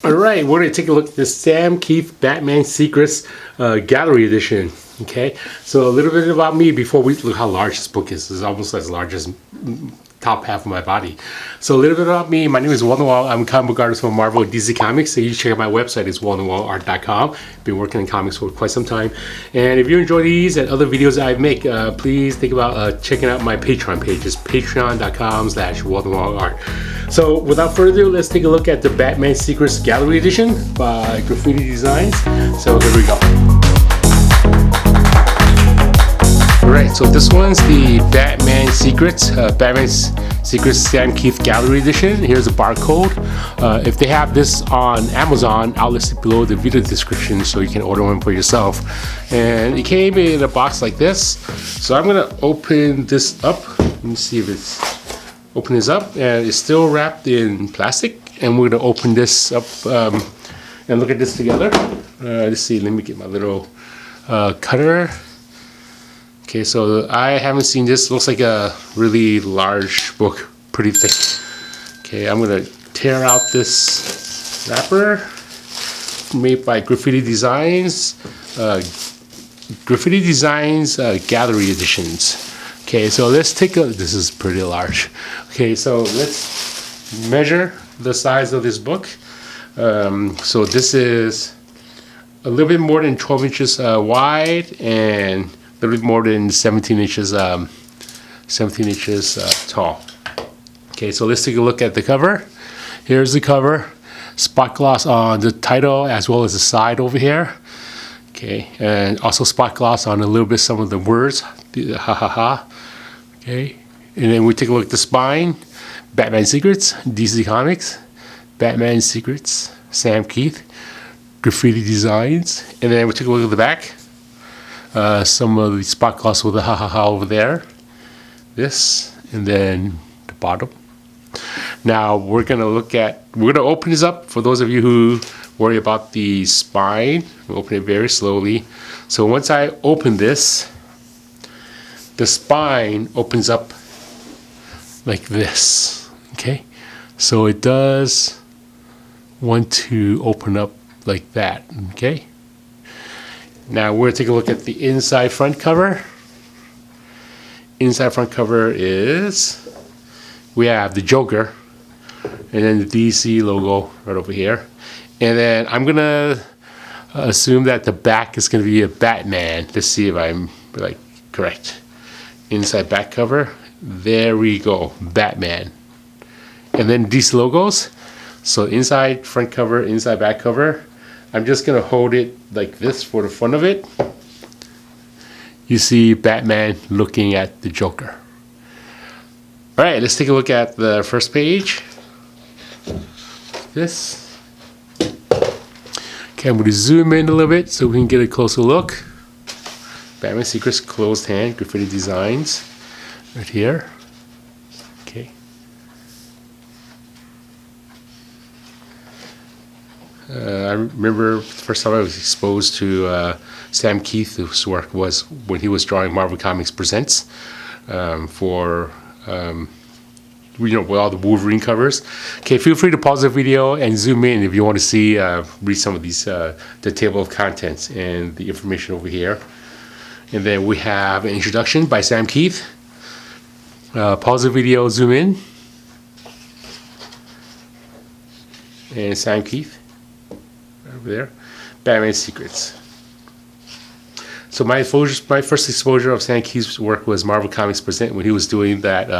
Alright, we're going to take a look at the Sam Kieth Batman Secrets Gallery Edition. Okay, so a little bit about me before we look how large this book is. It's almost as large as top half of my body. So a little bit about me. My name is Walden. I'm a comic book artist from Marvel and DC Comics. So you check out my website. It's waldenart.com. Been working in comics for quite some time. And if you enjoy these and other videos that I make, please think about checking out my Patreon page. It's patreon.com/waldenart. So without further ado, let's take a look at the Batman Secrets Gallery Edition by Graphitti Designs. So here we go. Alright, so this one's the Batman Secrets Sam Kieth Gallery Edition. Here's a barcode. If they have this on Amazon, I'll list it below the video description so you can order one for yourself. And it came in a box like this. So I'm gonna open this up. Let me see if it's open this up, and it's still wrapped in plastic. And we're gonna open this up and look at this together. Let's see. Let me get my little cutter. Okay, so I haven't seen this. Looks like a really large book, pretty thick. Okay, I'm gonna tear out this wrapper made by Graphitti Designs. Graphitti Designs Gallery Editions. Okay, so let's take a. This is pretty large. Okay, so let's measure the size of this book. So this is a little bit more than 12 inches wide and a little bit more than 17 inches tall. Okay, so let's take a look at the cover. Here's the cover. Spot gloss on the title as well as the side over here. Okay, and also spot gloss on a little bit some of the words. Ha ha ha. Okay, and then we take a look at the spine. Batman Secrets, DC Comics. Batman Secrets, Sam Kieth, Graphitti Designs. And then we take a look at the back. Some of the spot gloss with the ha ha ha over there. This, and then the bottom. Now we're gonna open this up for those of you who worry about the spine. We'll open it very slowly. So once I open this, the spine opens up like this. Okay, so it does want to open up like that. Okay. Now we're going to take a look at the inside front cover. Inside front cover is, we have the Joker and then the DC logo right over here. And then I'm going to assume that the back is going to be a Batman. Let's see if I'm correct. Inside back cover. There we go. Batman. And then DC logos. So inside front cover, inside back cover. I'm just going to hold it like this for the front of it. You see Batman looking at the Joker. All right, let's take a look at the first page. This. Okay, I'm going to zoom in a little bit so we can get a closer look. Batman Secrets closed hand, Graphitti Designs. Right here. Okay. I remember the first time I was exposed to Sam Kieth's work was when he was drawing Marvel Comics Presents for with all the Wolverine covers. Okay, feel free to pause the video and zoom in if you want to see read some of these the table of contents and the information over here. And then we have an introduction by Sam Kieth. Pause the video, zoom in, and Sam Kieth. Over there, Batman Secrets. So my first exposure of Sam Kieth's work was Marvel Comics Present when he was doing that.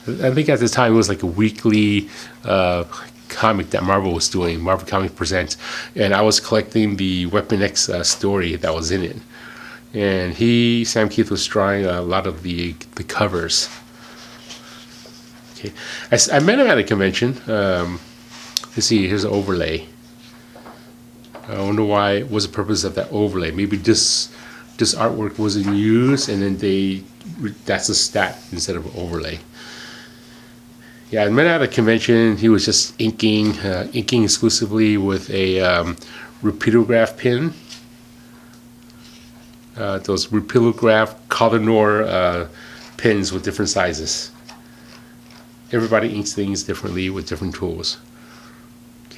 I think at the time it was like a weekly comic that Marvel was doing, Marvel Comics Presents, and I was collecting the Weapon X story that was in it. And Sam Kieth was drawing a lot of the covers. Okay, I met him at a convention. Let's see, here's an overlay. I wonder why. What was the purpose of that overlay? Maybe this artwork wasn't used, and then that's a stat instead of an overlay. Yeah, I met at a convention. He was just inking exclusively with a repeatograph pen. Those repeatograph Color pens with different sizes. Everybody inks things differently with different tools.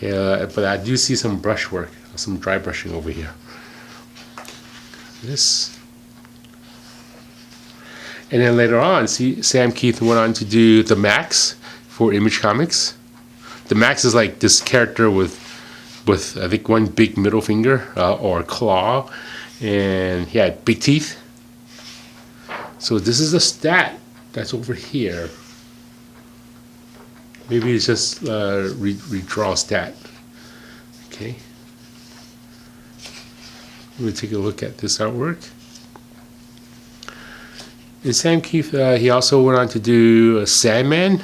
Okay, but I do see some brush work, some dry brushing over here. This. And then later on, see, Sam Kieth went on to do the Maxx for Image Comics. The Maxx is like this character with I think one big middle finger or claw, and he had big teeth. So this is a stat that's over here. Maybe it's just redraw stat. Okay. We'll take a look at this artwork. And Sam Kieth, he also went on to do a Sandman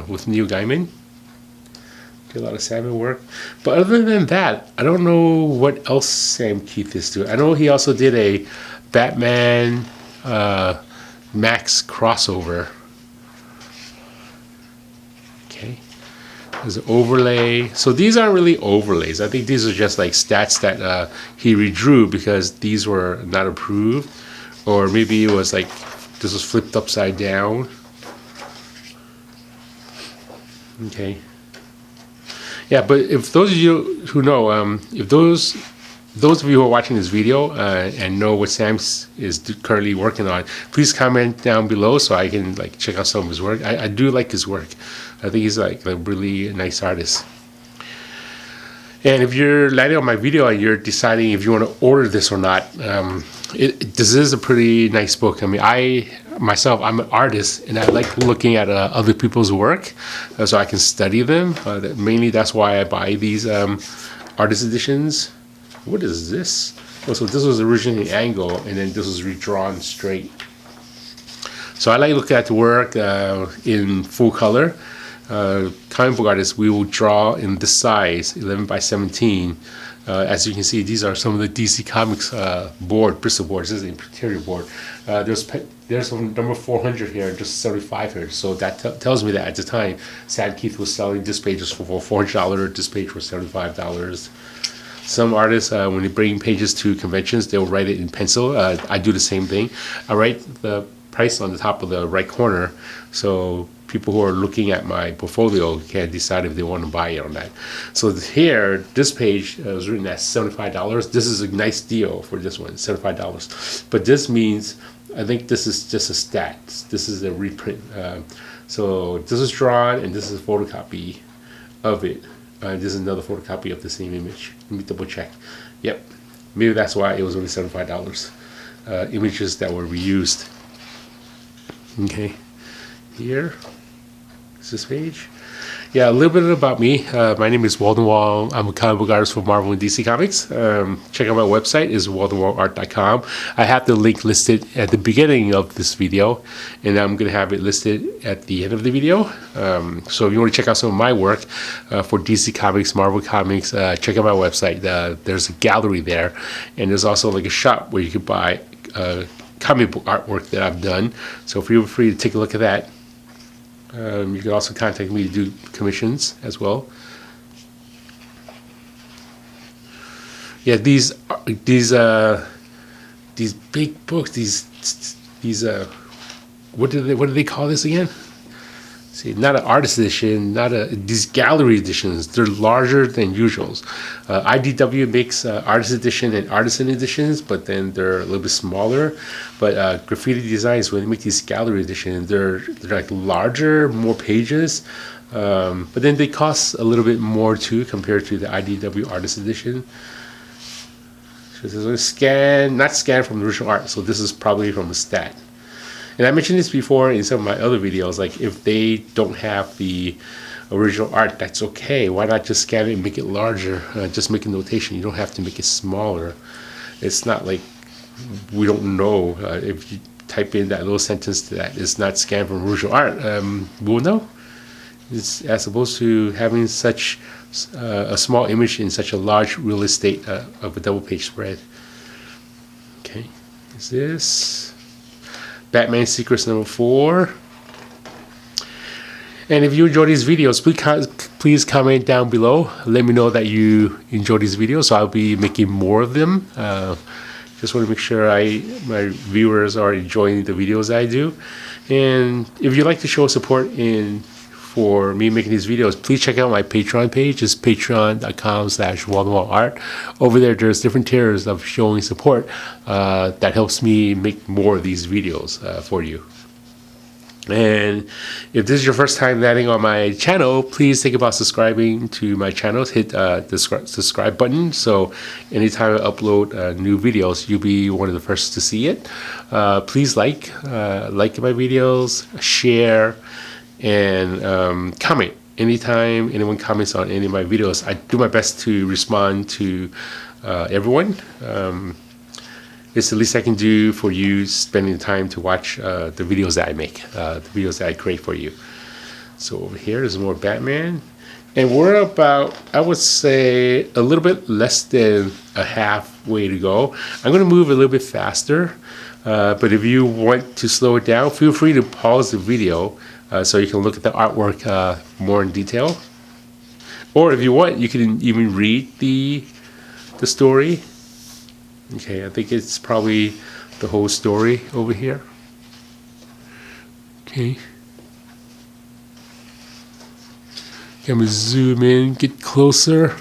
with Neil Gaiman. Did a lot of Sandman work. But other than that, I don't know what else Sam Kieth is doing. I know he also did a Batman Maxx crossover. Okay. There's an overlay. So these aren't really overlays. I think these are just like stats that he redrew because these were not approved. Or maybe it was like this was flipped upside down. Okay. Yeah, but if those of you who know, if those of you who are watching this video and know what Sam is currently working on, please comment down below so I can like check out some of his work. I do like his work. I think he's like a really nice artist. And if you're landing on my video and you're deciding if you want to order this or not, this is a pretty nice book. I mean, I'm an artist and I like looking at other people's work so I can study them. Mainly that's why I buy these artist editions. What is this? Oh, so this was originally angle and then this was redrawn straight. So I like looking at the work in full color. Comic book artists, we will draw in this size, 11 by 17. As you can see, these are some of the DC Comics board, Bristol boards. This is the interior board. There's some number 400 here, just 75 here. So that tells me that at the time, Sam Kieth was selling this pages for $400. This page was $75. Some artists, when they bring pages to conventions, they'll write it in pencil. I do the same thing. I write the price on the top of the right corner, so people who are looking at my portfolio can decide if they want to buy it or not. So here, this page was written at $75. This is a nice deal for this one, $75. But this means, I think this is just a stat. This is a reprint. So this is drawn, and this is a photocopy of it. This is another photocopy of the same image. Let me double check. Yep, maybe that's why it was only $75. Images that were reused. Okay, here is this page. Yeah, a little bit about me. My name is Walden Wong. I'm a comic book artist for Marvel and DC Comics. Check out my website, is waldenwongart.com. I have the link listed at the beginning of this video, and I'm going to have it listed at the end of the video. So if you want to check out some of my work for DC Comics, Marvel Comics, check out my website. There's a gallery there, and there's also like a shop where you can buy comic book artwork that I've done. So feel free to take a look at that. You can also contact me to do commissions as well. Yeah, these big books, these what do they call this again? See, not an artist edition, these gallery editions. They're larger than usuals. IDW makes artist edition and artisan editions, but then they're a little bit smaller. But Graphitti Designs, when they make these gallery editions, they're like larger, more pages, but then they cost a little bit more too compared to the IDW artist edition. So this is not scanned from the original art, so this is probably from a stat. And I mentioned this before in some of my other videos, like if they don't have the original art, that's okay. Why not just scan it and make it larger? Just make a notation. You don't have to make it smaller. It's not like we don't know. If you type in that little sentence that is not scanned from original art, we'll know. It's as opposed to having such a small image in such a large real estate of a double page spread. Okay, is this Batman Secrets number 4. And if you enjoy these videos, please comment down below. Let me know that you enjoy these videos, so I'll be making more of them. Just want to make sure my viewers are enjoying the videos I do. And if you'd like to show support for me making these videos, please check out my Patreon page. It's patreon.com/WaldenWallArt. Over there, there's different tiers of showing support that helps me make more of these videos for you. And if this is your first time landing on my channel, please think about subscribing to my channel. Hit the subscribe button, so anytime I upload new videos, you'll be one of the first to see it. Please like my videos, share, and comment. Anytime anyone comments on any of my videos, I do my best to respond to everyone. It's the least I can do for you spending time to watch the videos that I make, the videos that I create for you. So over here is more Batman. And we're about, I would say, a little bit less than a halfway to go. I'm going to move a little bit faster. But if you want to slow it down, feel free to pause the video so you can look at the artwork more in detail. Or if you want, you can even read the story. Okay, I think it's probably the whole story over here. Okay. I'm gonna zoom in, get closer.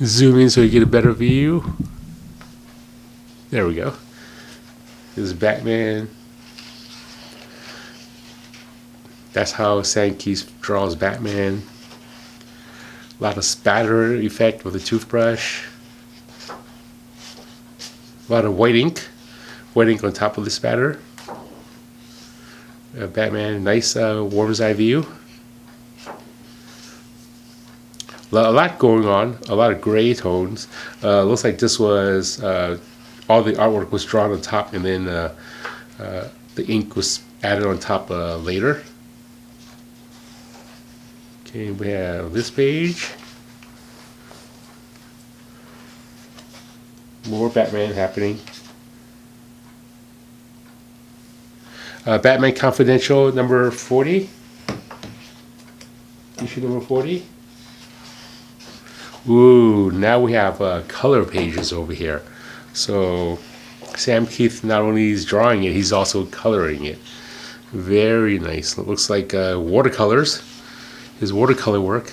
Zoom in so you get a better view. There we go. This is Batman. That's how Sam Kieth draws Batman. A lot of spatter effect with a toothbrush. A lot of white ink on top of the spatter. Batman, nice warmer's eye view. A lot going on, a lot of gray tones. Looks like this was, all the artwork was drawn on top and then the ink was added on top later. Okay, we have this page. More Batman happening. Batman Confidential number 40. Issue number 40. Ooh, now we have color pages over here. So Sam Kieth not only is drawing it, he's also coloring it. Very nice. It looks like watercolors. His watercolor work.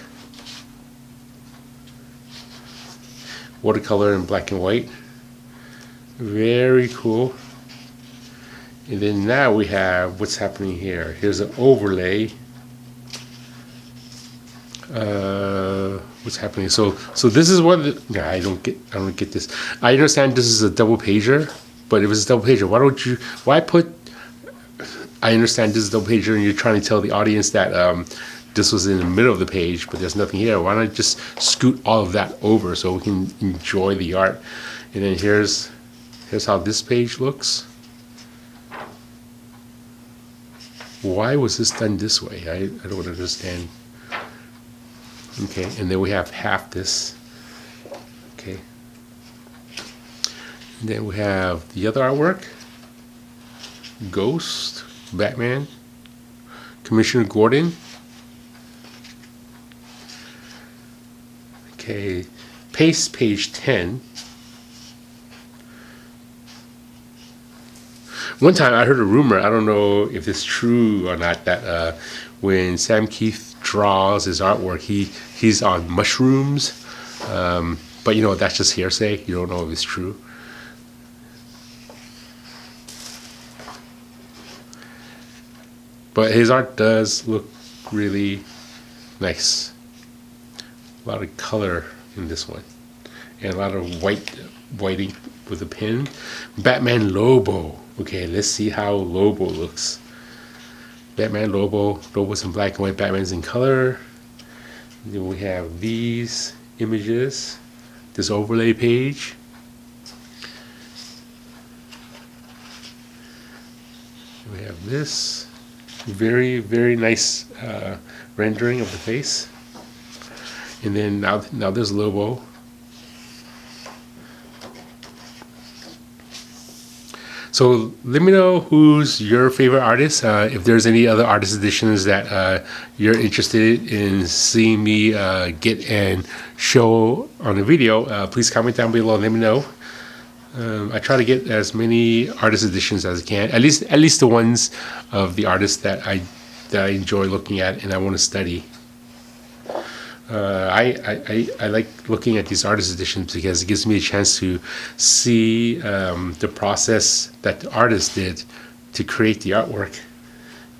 Watercolor in black and white. Very cool. And then now we have what's happening here. Here's an overlay. What's happening? So this is what I don't get this. I understand this is a double pager, but if it's a double pager, I understand this is a double pager and you're trying to tell the audience that this was in the middle of the page, but there's nothing here. Why not just scoot all of that over so we can enjoy the art? And then here's how this page looks. Why was this done this way? I don't understand. Okay, and then we have half this. Okay. And then we have the other artwork. Ghost, Batman, Commissioner Gordon. Okay, paste page 10. One time I heard a rumor, I don't know if it's true or not, that when Sam Kieth draws his artwork, he's on mushrooms. But you know, that's just hearsay. You don't know if it's true. But his art does look really nice. A lot of color in this one. And a lot of whiting with a pen. Batman Lobo. Okay, let's see how Lobo looks. Batman Lobo. Lobo's in black and white, Batman's in color. And then we have these images. This overlay page. We have this. Very, very nice rendering of the face. And then now there's Lobo. So let me know who's your favorite artist. If there's any other artist editions that you're interested in seeing me get and show on a video, please comment down below and let me know. I try to get as many artist editions as I can, at least the ones of the artists that I that I enjoy looking at and I want to study. I like looking at these artist editions because it gives me a chance to see the process that the artist did to create the artwork,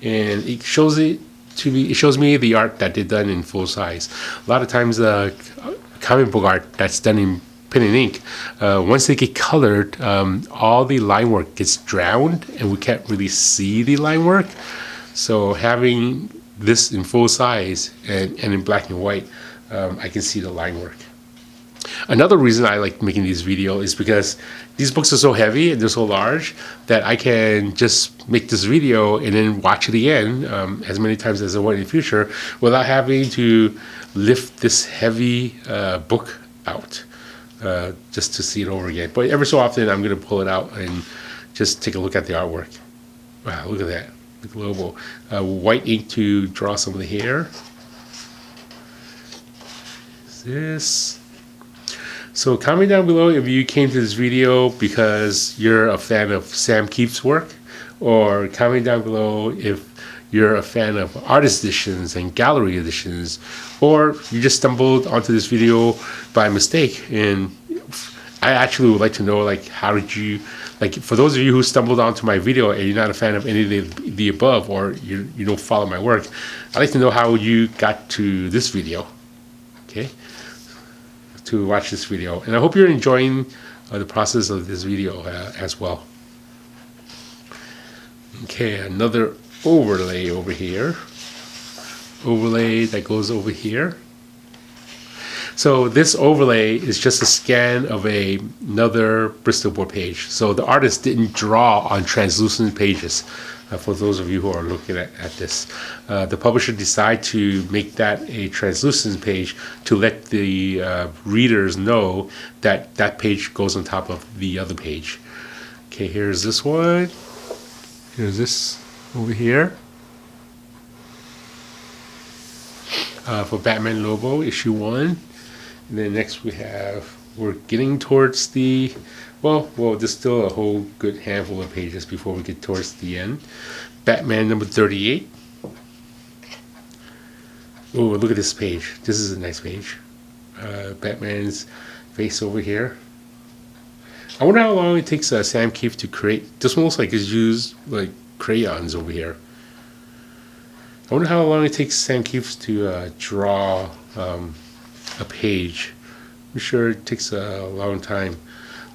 and it shows me the art that they done in full size. A lot of times the comic book art that's done in pen and ink, once they get colored, all the line work gets drowned and we can't really see the line work. So having this in full size and in black and white, I can see the line work. Another reason I like making these videos is because these books are so heavy and they're so large that I can just make this video and then watch it again as many times as I want in the future without having to lift this heavy book out just to see it over again. But every so often I'm going to pull it out and just take a look at the artwork. Wow, look at that. The global white ink to draw some of the hair. This. So comment down below if you came to this video because you're a fan of Sam Kieth's work, or comment down below if you're a fan of artist editions and gallery editions, or you just stumbled onto this video by mistake. And I actually would like to know, like, how did you, like, for those of you who stumbled onto my video and you're not a fan of any of the above, or you don't follow my work, I'd like to know how you got to this video, okay, to watch this video. And I hope you're enjoying the process of this video as well. Okay, another overlay over here. Overlay that goes over here. So this overlay is just a scan of another Bristol board page. So the artist didn't draw on translucent pages. For those of you who are looking at this, the publisher decided to make that a translucent page to let the readers know that that page goes on top of the other page. Okay, here's this one. Here's this over here. For Batman Lobo, issue 1. And then next we're getting towards the, well, there's still a whole good handful of pages before we get towards the end. Batman number 38. Oh, look at this page. This is a nice page. Batman's face over here. I wonder how long it takes Sam Kieth to create. This one looks like it's used like crayons over here. I wonder how long it takes Sam Kieth to draw a page. I'm sure it takes a long time.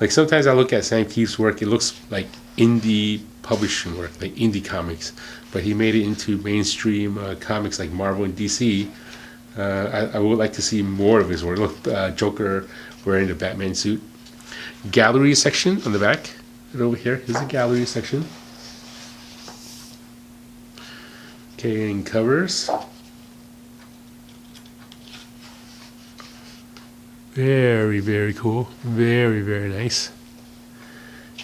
Like sometimes I look at Sam Kieth's work, it looks like indie publishing work, like indie comics, but he made it into mainstream comics like Marvel and DC. I would like to see more of his work. Look, Joker wearing the Batman suit. Gallery section on the back. Right over here. Here's the gallery section. Okay, and covers. Very, very cool. Very, very nice.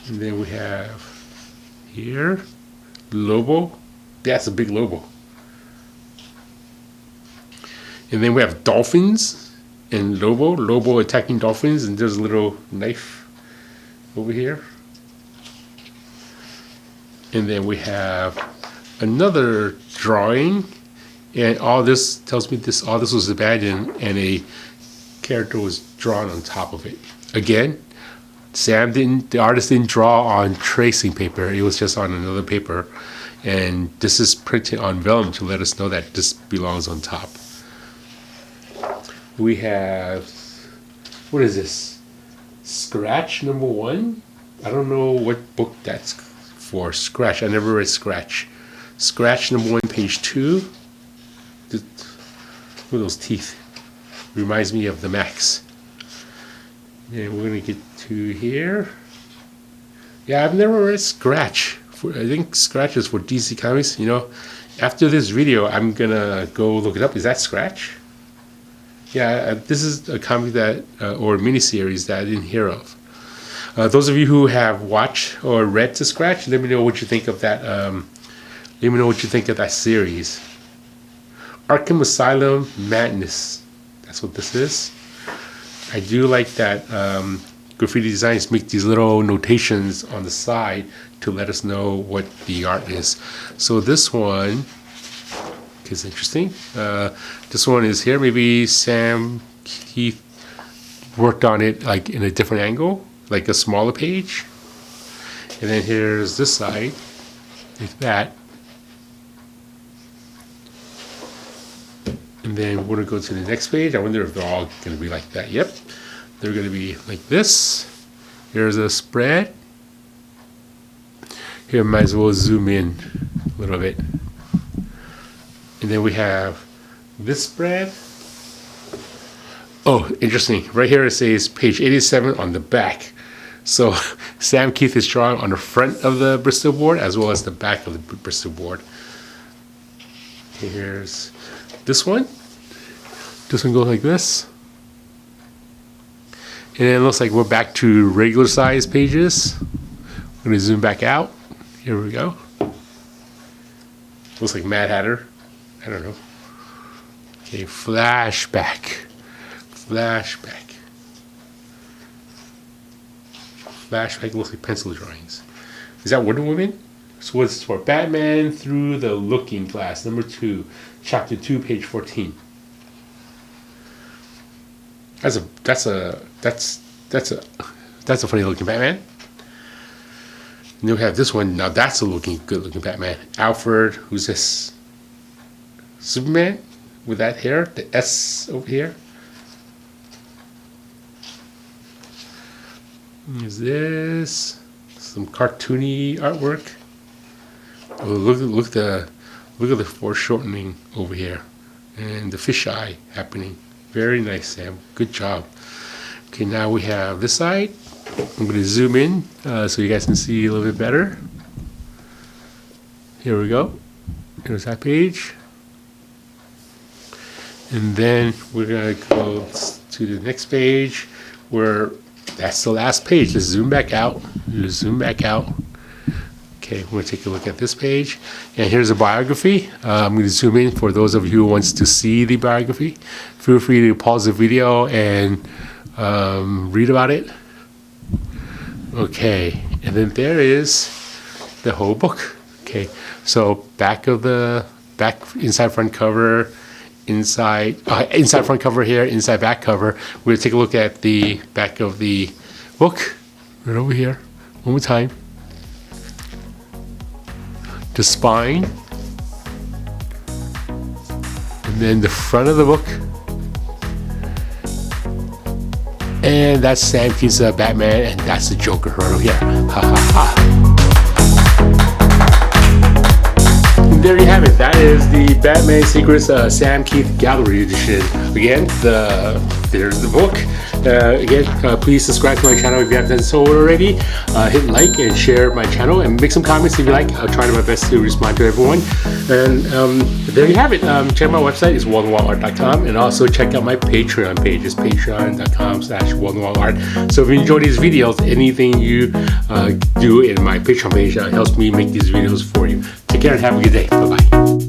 And then we have here Lobo. That's a big Lobo. And then we have dolphins and Lobo attacking dolphins, and there's a little knife over here. And then we have another drawing, and all this tells me all this was abandoned and a character was drawn on top of it. Again, the artist didn't draw on tracing paper, it was just on another paper, and this is printed on vellum to let us know that this belongs on top. We have, what is this? Scratch number 1? I don't know what book that's for. Scratch, I never read Scratch. Scratch number 1, page 2. Look at those teeth. Reminds me of the Maxx. And we're going to get to here. Yeah, I've never read Scratch. I think Scratch is for DC Comics. You know, after this video, I'm going to go look it up. Is that Scratch? Yeah, this is a comic that, or a miniseries that I didn't hear of. Those of you who have watched or read to Scratch, let me know what you think of that. Let me know what you think of that series. Arkham Asylum Madness. That's what this is. I do like that Graphitti Designs make these little notations on the side to let us know what the art is. So this one is interesting. This one is here. Maybe Sam Kieth worked on it like in a different angle, like a smaller page. And then here's this side, like that. And then we're gonna go to the next page. I wonder if they're all gonna be like that. Yep, they're gonna be like this. Here's a spread. Here, might as well zoom in a little bit. And then we have this spread. Oh, interesting. Right here it says page 87 on the back. So Sam Kieth is drawing on the front of the Bristol board as well as the back of the Bristol board. Here's this one. This one goes like this. And then it looks like we're back to regular size pages. I'm going to zoom back out. Here we go. Looks like Mad Hatter. I don't know. Okay, flashback. Flashback. Flashback looks like pencil drawings. Is that Wonder Woman? So what's for? Batman Through the Looking Glass, number 2, chapter 2, page 14. That's a funny looking Batman. And then we have this one. Now that's a good looking Batman. Alfred, who's this? Superman with that hair, the S over here. Is this some cartoony artwork? Oh, look at the foreshortening over here, and the fisheye happening. Very nice, Sam. Good job. Okay, now we have this side. I'm going to zoom in so you guys can see a little bit better. Here we go. Here's that page. And then we're going to go to the next page where that's the last page. Let's zoom back out. Let's zoom back out. Okay, we're going to take a look at this page. And here's a biography. I'm going to zoom in for those of you who wants to see the biography. Feel free to pause the video and read about it. Okay, and then there is the whole book. Okay, so inside front cover, inside front cover here, inside back cover. We're going to take a look at the back of the book right over here. One more time. The spine, and then the front of the book. And that's Sam Kieth's Batman, and that's the Joker right over here. Ha ha ha. And there you have it. That is the Batman Secrets Sam Kieth Gallery Edition. Again, there's the book. Please subscribe to my channel if you haven't done so already. Hit like and share my channel and make some comments if you like. I'll try my best to respond to everyone. And there you have it. Check out my website. It's waldenwallart.com, and also check out my Patreon page. It's patreon.com/waldenwallart. So if you enjoy these videos, anything you do in my Patreon page helps me make these videos for you. Take care and have a good day. Bye-bye.